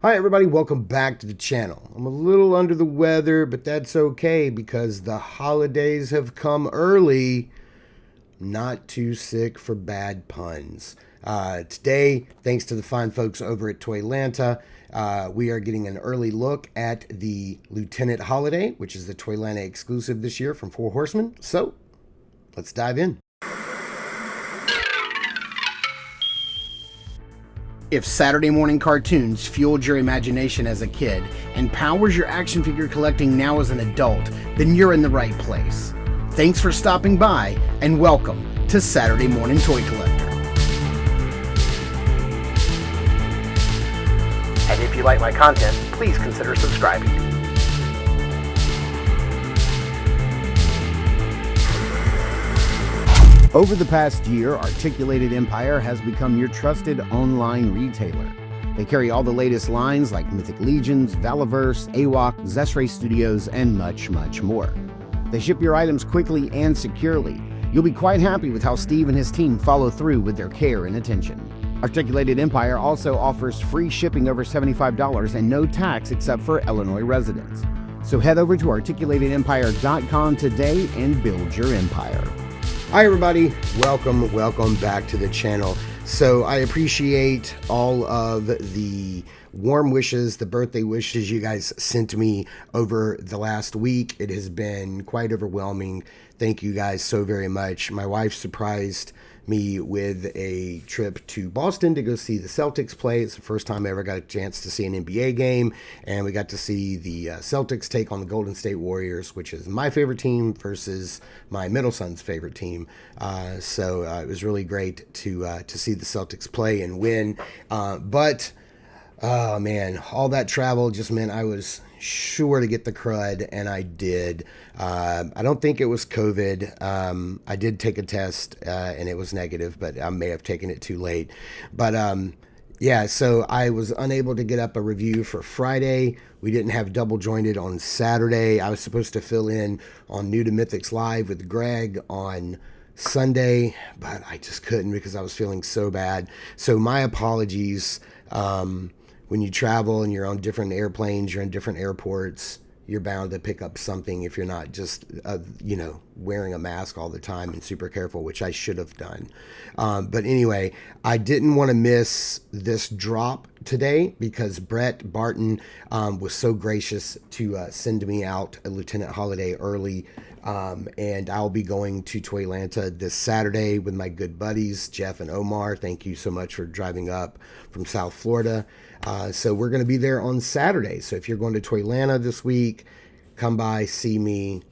Hi everybody, welcome back to the channel. I'm a little under the weather, but that's okay because the holidays have come early. Not too sick for bad puns. Today, thanks to the fine folks over at Toylanta, we are getting an early look at the Lieutenant Holiday, which is the Toylanta exclusive this year from Four Horsemen. So, let's dive in. If Saturday morning cartoons fueled your imagination as a kid and powers your action figure collecting now as an adult, then you're in the right place. Thanks for stopping by and welcome to Saturday Morning Toy Collector. And if you like my content, please consider subscribing. Over the past year, Articulated Empire has become your trusted online retailer. They carry all the latest lines like Mythic Legions, Valaverse, AWOC, Zesray Studios, and much, much more. They ship your items quickly and securely. You'll be quite happy with how Steve and his team follow through with their care and attention. Articulated Empire also offers free shipping over $75 and no tax except for Illinois residents. So head over to articulatedempire.com today and build your empire. Hi everybody, welcome back to the channel. So I appreciate all of the warm wishes, the birthday wishes you guys sent me over the last week. It has been quite overwhelming. Thank you guys so very much. My wife surprised me with a trip to Boston to go see the Celtics play. It's the first time I ever got a chance to see an NBA game, and we got to see the Celtics take on the Golden State Warriors, which is my favorite team versus my middle son's favorite team. So it was really great to see the Celtics play and win. But oh man, all that travel just meant I was sure to get the crud, and I did. I don't think it was COVID. I did take a test, and it was negative, but I may have taken it too late. But yeah, so I was unable to get up a review for Friday. We didn't have Double Jointed on Saturday. I was supposed to fill in on New to Mythics Live with Greg on Sunday, but I just couldn't because I was feeling so bad. So my apologies. When you travel and you're on different airplanes, you're in different airports, you're bound to pick up something if you're not just, wearing a mask all the time and super careful, which I should have done. But anyway, I didn't want to miss this drop today because Brett Barton was so gracious to send me out a Lieutenant Holiday early. And I'll be going to Toylanta this Saturday with my good buddies, Jeff and Omar. Thank you so much for driving up from South Florida. So we're going to be there on Saturday. So if you're going to Toylanta this week, come by, see me,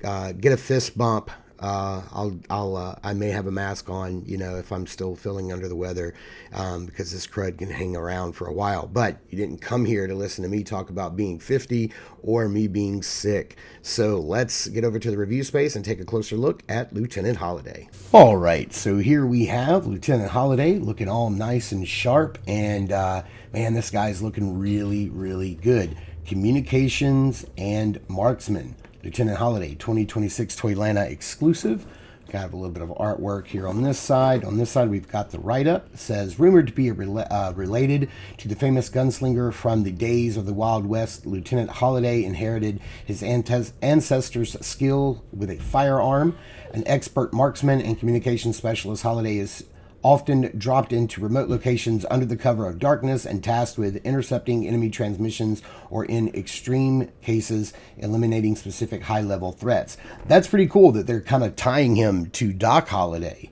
get a fist bump. I may have a mask on, if I'm still feeling under the weather, because this crud can hang around for a while. But you didn't come here to listen to me talk about being 50 or me being sick. So let's get over to the review space and take a closer look at Lieutenant Holiday. All right, so here we have Lieutenant Holiday looking all nice and sharp, and man, this guy's looking really, really good. Communications and Marksman. Lieutenant Holiday 2026 Toylanta exclusive. Got a little bit of artwork here on this side. On this side, we've got the write-up. It says, rumored to be related to the famous gunslinger from the days of the Wild West, Lieutenant Holiday inherited his ancestors' skill with a firearm. An expert marksman and communications specialist, Holiday is often dropped into remote locations under the cover of darkness and tasked with intercepting enemy transmissions or, in extreme cases, eliminating specific high-level threats. That's pretty cool that they're kind of tying him to Doc Holiday.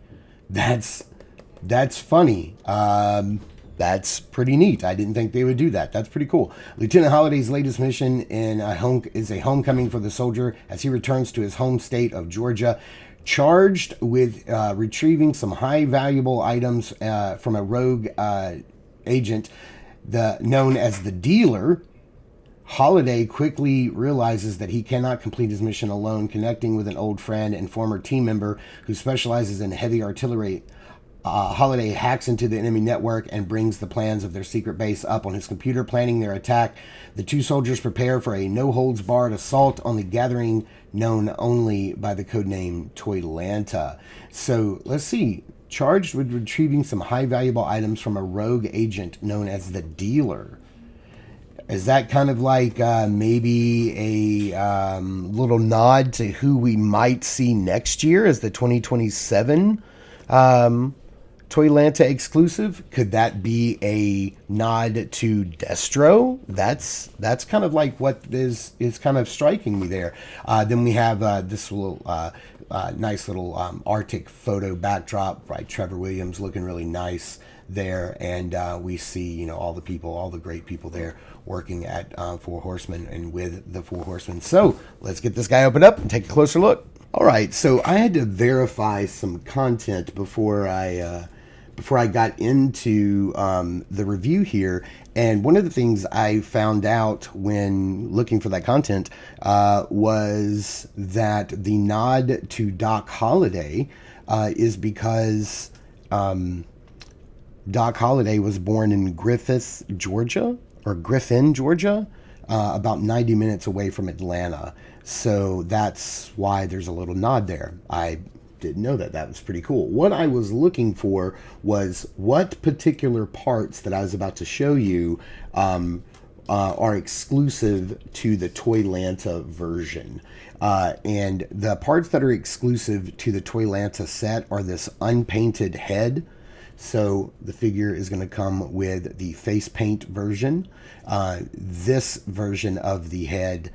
That's funny. That's pretty neat. I didn't think they would do that. That's pretty cool. Lieutenant Holiday's latest mission is a homecoming for the soldier as he returns to his home state of Georgia, charged with retrieving some high valuable items from a rogue agent known as the Dealer. Holiday quickly realizes that he cannot complete his mission alone, connecting with an old friend and former team member who specializes in heavy artillery. Holiday hacks into the enemy network and brings the plans of their secret base up on his computer, planning their attack. The two soldiers prepare for a no-holds-barred assault on the gathering known only by the codename Toylanta. So let's see. Charged with retrieving some high valuable items from a rogue agent known as the Dealer. Is that kind of like maybe a little nod to who we might see next year as the 2027 Toylanta exclusive? Could that be a nod to Destro? That's kind of like what is kind of striking me there. Then we have this little nice little Arctic photo backdrop by Trevor Williams, looking really nice there, and we see all the people, all the great people there working at Four Horsemen and with the Four Horsemen. So let's get this guy opened up and take a closer look. All right, so I had to verify some content before I got into the review here. And one of the things I found out when looking for that content was that the nod to Doc Holliday is because Doc Holliday was born in Griffin, Georgia, about 90 minutes away from Atlanta. So that's why there's a little nod there. I didn't know that. That was pretty cool. What I was looking for was what particular parts that I was about to show you are exclusive to the Toylanta version. And the parts that are exclusive to the Toylanta set are this unpainted head. So the figure is going to come with the face paint version. This version of the head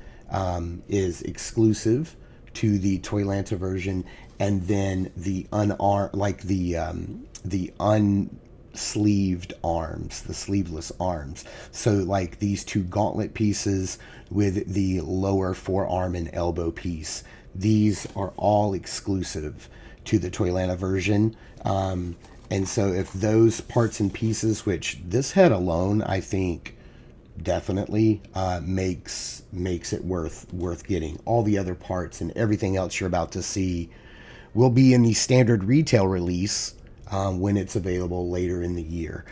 is exclusive to the Toylanta version, and then the unsleeved arms, the sleeveless arms. So like these two gauntlet pieces with the lower forearm and elbow piece, these are all exclusive to the Toylanta version. And so if those parts and pieces, which this head alone, I think definitely makes it worth getting. All the other parts and everything else you're about to see will be in the standard retail release when it's available later in the year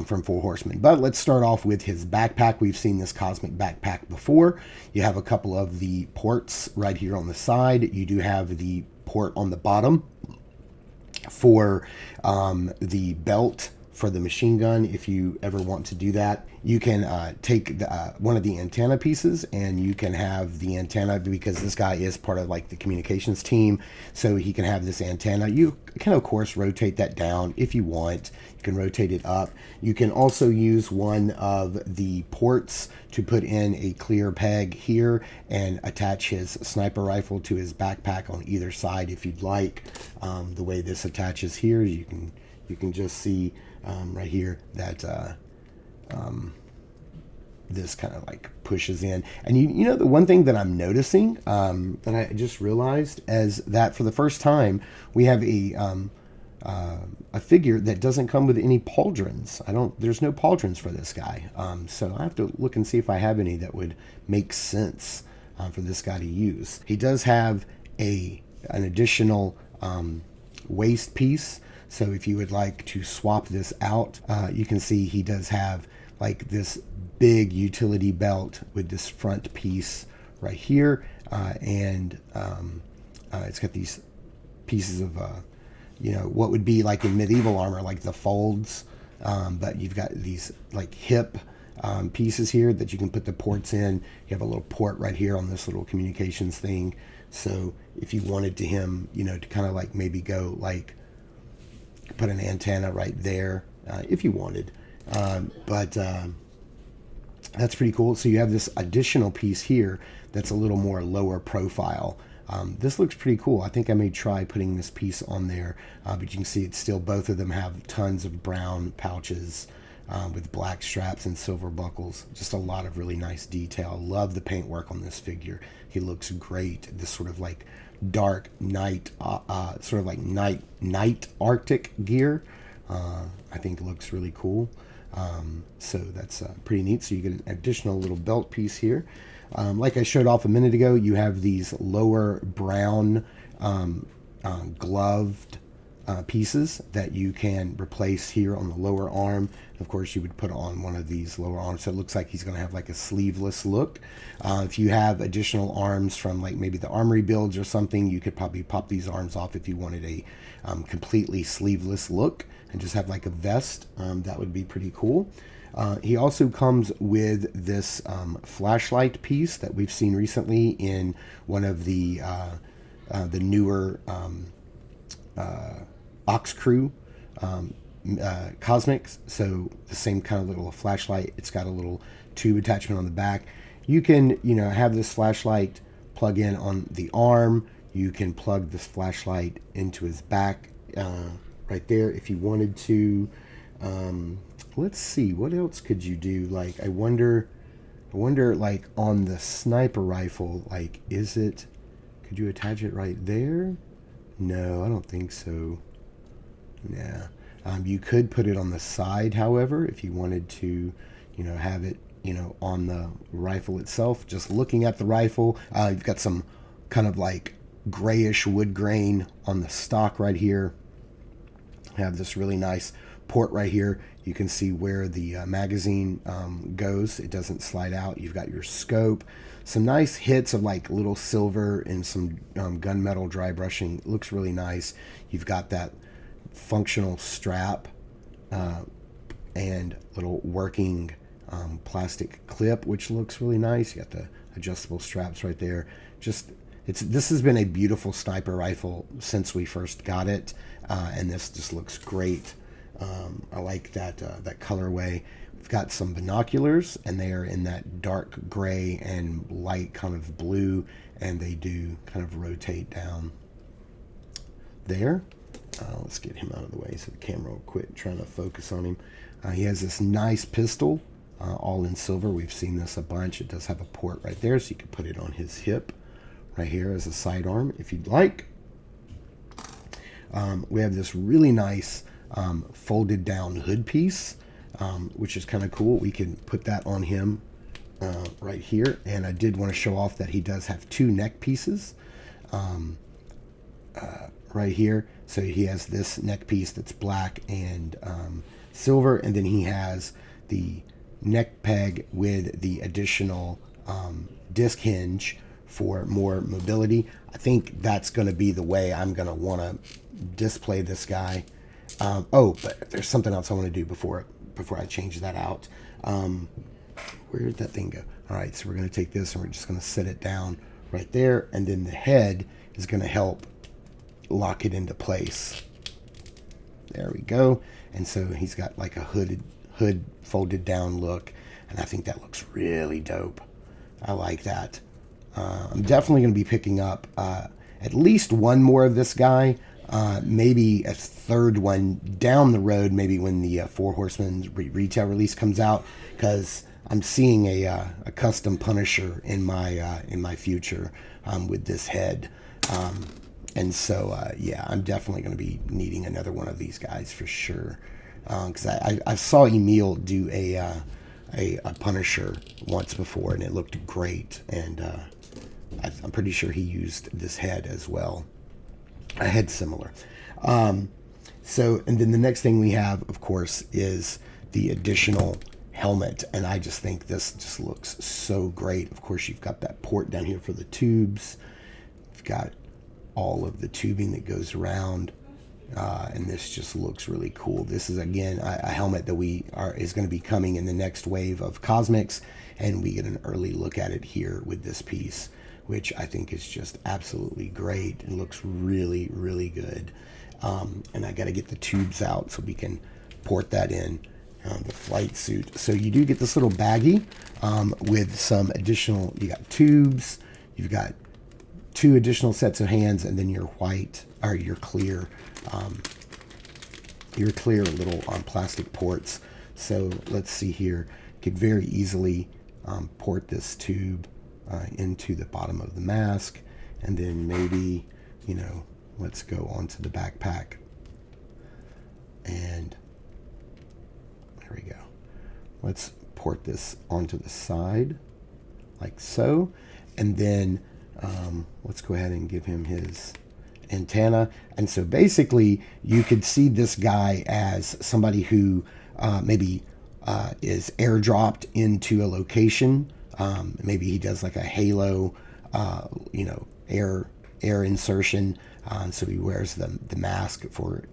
from Four Horsemen. But let's start off with his backpack. We've seen this cosmic backpack before. You have a couple of the ports right here on the side. You do have the port on the bottom for the belt for the machine gun. If you ever want to do that, you can take one of the antenna pieces, and you can have the antenna, because this guy is part of like the communications team, so he can have this antenna. You can of course rotate that down if you want. You can rotate it up. You can also use one of the ports to put in a clear peg here and attach his sniper rifle to his backpack on either side if you'd like. The way this attaches here, you can just see right here that this kind of like pushes in. And you know the one thing that I'm noticing that I just realized is that for the first time we have a figure that doesn't come with any pauldrons. There's no pauldrons for this guy. So I have to look and see if I have any that would make sense for this guy to use. He does have an additional waist piece. So if you would like to swap this out, you can see he does have like this big utility belt with this front piece right here. And it's got these pieces of, what would be like in medieval armor, like the folds. But you've got these like hip pieces here that you can put the ports in. You have a little port right here on this little communications thing. So if you wanted him, to kind of like maybe go like, put an antenna right there if you wanted, but that's pretty cool. So you have this additional piece here that's a little more lower profile. This looks pretty cool. I think I may try putting this piece on there, but you can see it's still, both of them have tons of brown pouches with black straps and silver buckles. Just a lot of really nice detail. Love the paintwork on this figure. He looks great. This sort of like dark night, sort of like night Arctic gear. I think looks really cool. So that's pretty neat. So you get an additional little belt piece here. Like I showed off a minute ago, you have these lower brown gloved pieces that you can replace here on the lower arm. Of course, you would put on one of these lower arms, so it looks like he's going to have like a sleeveless look. If you have additional arms from like maybe the armory builds or something, you could probably pop these arms off if you wanted a completely sleeveless look and just have like a vest. That would be pretty cool. He also comes with this flashlight piece that we've seen recently in one of the newer Ox Crew Cosmics. So the same kind of little flashlight. It's got a little tube attachment on the back. You can, have this flashlight plug in on the arm. You can plug this flashlight into his back right there if you wanted to. Let's see, what else could you do? Like, I wonder, like, on the sniper rifle, like, could you attach it right there? No, I don't think so. Yeah. You could put it on the side, however, if you wanted to, have it, on the rifle itself. Just looking at the rifle, you've got some kind of like grayish wood grain on the stock right here. Have this really nice port right here. You can see where the magazine goes. It doesn't slide out. You've got your scope. Some nice hits of like little silver and some gunmetal dry brushing. It looks really nice. You've got that functional strap and little working plastic clip, which looks really nice. You got the adjustable straps right there. This has been a beautiful sniper rifle since we first got it, and this just looks great. I like that colorway. We've got some binoculars, and they are in that dark gray and light kind of blue, and they do kind of rotate down there. Let's get him out of the way so the camera will quit trying to focus on him. He has this nice pistol, all in silver. We've seen this a bunch. It does have a port right there, so you can put it on his hip right here as a sidearm if you'd like. We have this really nice folded down hood piece, which is kind of cool. We can put that on him right here. And I did want to show off that he does have two neck pieces right here. So he has this neck piece that's black and silver, and then he has the neck peg with the additional disc hinge for more mobility. I think that's going to be the way I'm going to want to display this guy. But there's something else I want to do before I change that out. Where did that thing go? All right, so we're going to take this and we're just going to set it down right there, and then the head is going to help lock it into place. There we go. And so he's got like a hood folded down look, and I think that looks really dope. I like that. I'm definitely going to be picking up at least one more of this guy, maybe a third one down the road, maybe when the Four Horsemen retail release comes out, because I'm seeing a custom Punisher in my future with this head. And so, yeah, I'm definitely going to be needing another one of these guys for sure. Because I saw Emil do a Punisher once before, and it looked great. And I'm pretty sure he used this head as well. A head similar. And then the next thing we have, of course, is the additional helmet. And I just think this just looks so great. Of course, you've got that port down here for the tubes. You've got all of the tubing that goes around, and this just looks really cool. This is again a helmet that is going to be coming in the next wave of Cosmics, and we get an early look at it here with this piece, which I think is just absolutely great. It looks really, really good. And I got to get the tubes out so we can port that in the flight suit. So you do get this little baggie with some additional. You got tubes. You've got two additional sets of hands, and then your clear little plastic ports. So let's see here. You could very easily port this tube into the bottom of the mask, and then maybe, let's go onto the backpack, and there we go. Let's port this onto the side like so, and then let's go ahead and give him his antenna. And so basically you could see this guy as somebody who maybe is airdropped into a location. Maybe he does like a halo, air insertion. So he wears the mask for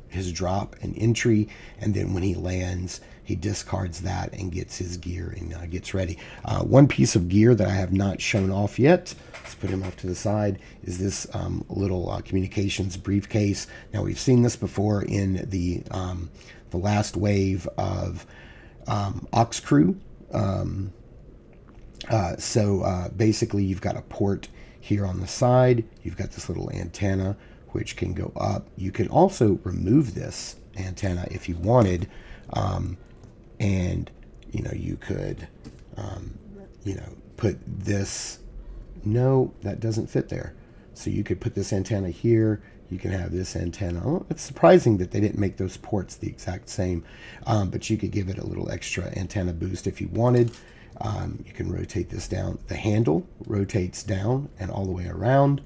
his drop and entry. And then when he lands, he discards that and gets his gear and gets ready. One piece of gear that I have not shown off yet, let's put him off to the side, is this little communications briefcase. Now, we've seen this before in the last wave of Aux Crew. So basically, you've got a port here on the side. You've got this little antenna which can go up. You can also remove this antenna if you wanted, and you could put this. No, that doesn't fit there. So you could put this antenna here. You can have this antenna. Oh, it's surprising that they didn't make those ports the exact same, but you could give it a little extra antenna boost if you wanted. You can rotate this down. The handle rotates down and all the way around.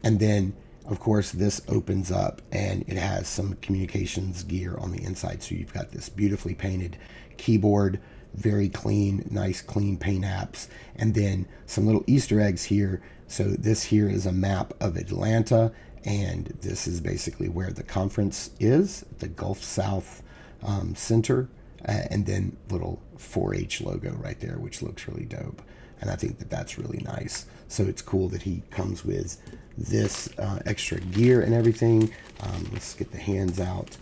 And then, of course, this opens up and it has some communications gear on the inside. So you've got this beautifully painted keyboard, very clean, nice, clean paint apps, and then some little Easter eggs here. So this here is a map of Atlanta, and this is basically where the conference is, the Gulf South Center, and then little 4-H logo right there, which looks really dope. And I think that that's really nice. So it's cool that he comes with this extra gear and everything. Let's get the hands out.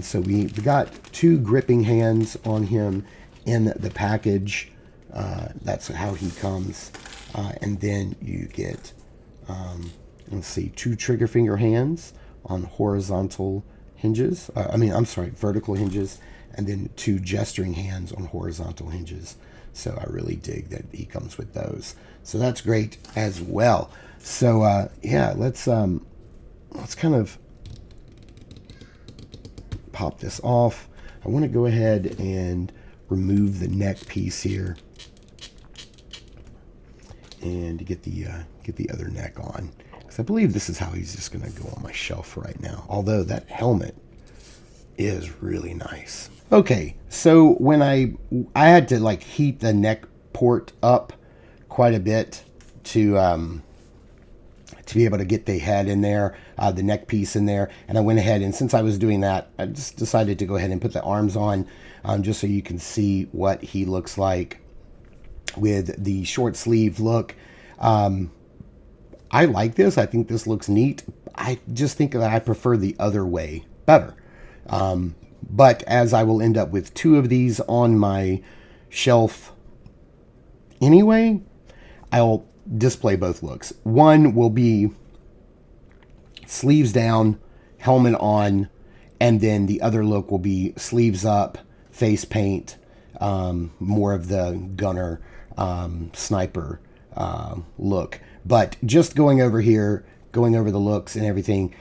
So we got 2 gripping hands on him in the package. That's how he comes. And then you get, let's see, 2 trigger finger hands on horizontal hinges. Vertical hinges. And then 2 gesturing hands on horizontal hinges. So I really dig that he comes with those. So that's great as well. So yeah, let's kind of pop this off. I want to go ahead and remove the neck piece here and get the other neck on, because I believe this is how he's just going to go on my shelf right now. Although that helmet is really nice. Okay, so when I had to like heat the neck port up quite a bit to be able to get the head in there, the neck piece in there, and I went ahead, and since I was doing that, I just decided to go ahead and put the arms on, just so you can see what he looks like with the short sleeve look. I like this. I think this looks neat. I just think that I prefer the other way better. But as I will end up with 2 of these on my shelf anyway, I'll display both looks. One will be sleeves down, helmet on, and then the other look will be sleeves up, face paint, more of the gunner, sniper look. But just going over the looks and everything,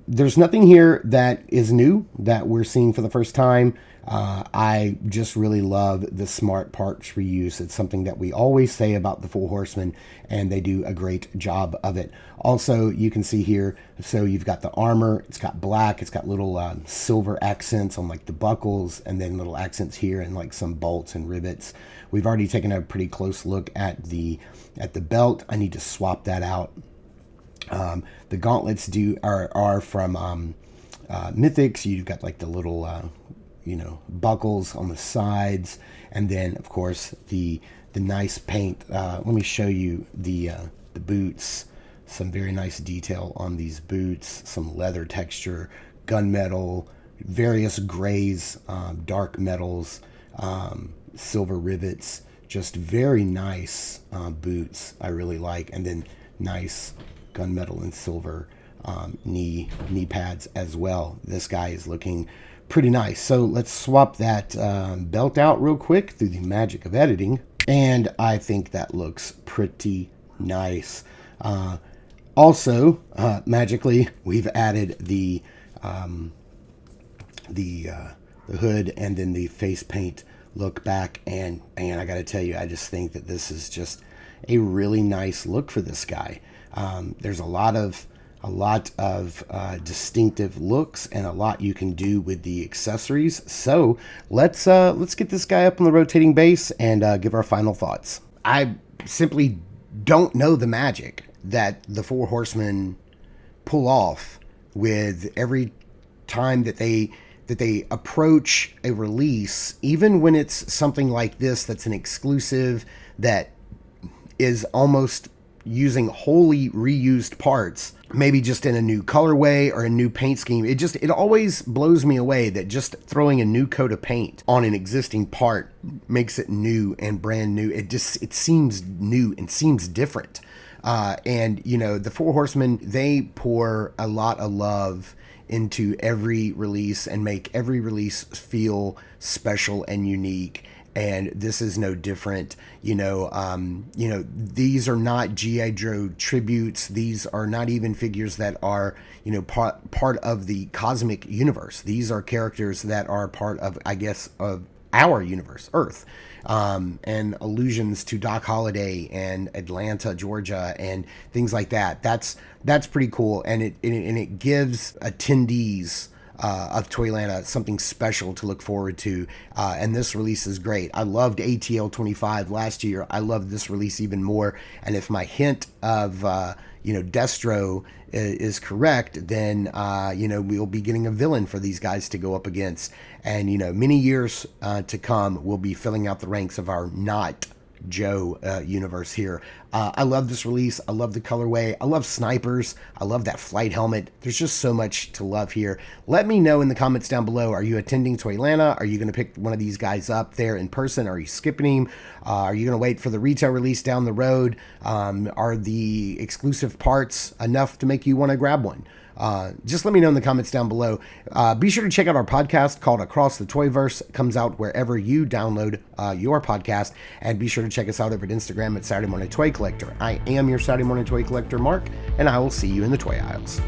there's nothing here that is new that we're seeing for the first time. I just really love the smart parts reuse. It's something that we always say about the Four Horsemen, and they do a great job of it. Also, you can see here, so you've got the armor. It's got black. It's got little silver accents on like the buckles, and then little accents here and like some bolts and rivets. We've already taken a pretty close look at the belt. I need to swap that out. The gauntlets are from Mythics. You've got like the little buckles on the sides, and then of course the nice paint. Let me show you the boots. Some very nice detail on these boots. Some leather texture, gunmetal, various grays, dark metals, silver rivets. Just very nice boots. I really like, and then nice gunmetal and silver knee pads as well. This guy is looking pretty nice. So let's swap that belt out real quick through the magic of editing, and I think that looks pretty nice. Also, magically, we've added the hood and then the face paint look back, and I gotta tell you, I just think that this is just a really nice look for this guy. There's a lot of distinctive looks and a lot you can do with the accessories. So let's get this guy up on the rotating base and give our final thoughts. I simply don't know the magic that the Four Horsemen pull off with every time that they that they approach a release, even when it's something like this that's an exclusive that is almost using wholly reused parts, maybe just in a new colorway or a new paint scheme. It always blows me away that just throwing a new coat of paint on an existing part makes it new and brand new. It seems new and seems different. And you know, the Four Horsemen, they pour a lot of love into every release and make every release feel special and unique. And this is no different. These are not G.I. Joe tributes. These are not even figures that are, part of the cosmic universe. These are characters that are part of, I guess, of our universe, Earth, and allusions to Doc Holliday and Atlanta, Georgia, and things like that. That's pretty cool, and it gives attendees of Toylanta something special to look forward to, and this release is great. I loved ATL 25 last year. I love this release even more, and if my hint of Destro is correct, then we'll be getting a villain for these guys to go up against, and many years to come, we'll be filling out the ranks of our not Joe universe here. I love this release. I love the colorway. I love snipers. I love that flight helmet. There's just so much to love here. Let me know in the comments down below. Are you attending Toylanta? Are you going to pick one of these guys up there in person? Are you skipping him? Are you going to wait for the retail release down the road? Are the exclusive parts enough to make you want to grab one? Just let me know in the comments down below. Be sure to check out our podcast called Across the Toyverse. It comes out wherever you download your podcast. And be sure to check us out over at Instagram at Saturday Morning Toy Collector. I am your Saturday Morning Toy Collector, Mark, and I will see you in the toy aisles.